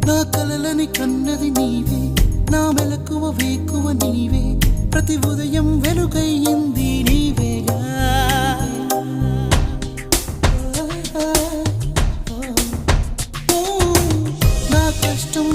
నా కలలని కన్నది నీవే నా మెలకువ వేకువ నీవే ప్రతి ఉదయం వెలుగయ్యింది నీవేగా నా కష్టం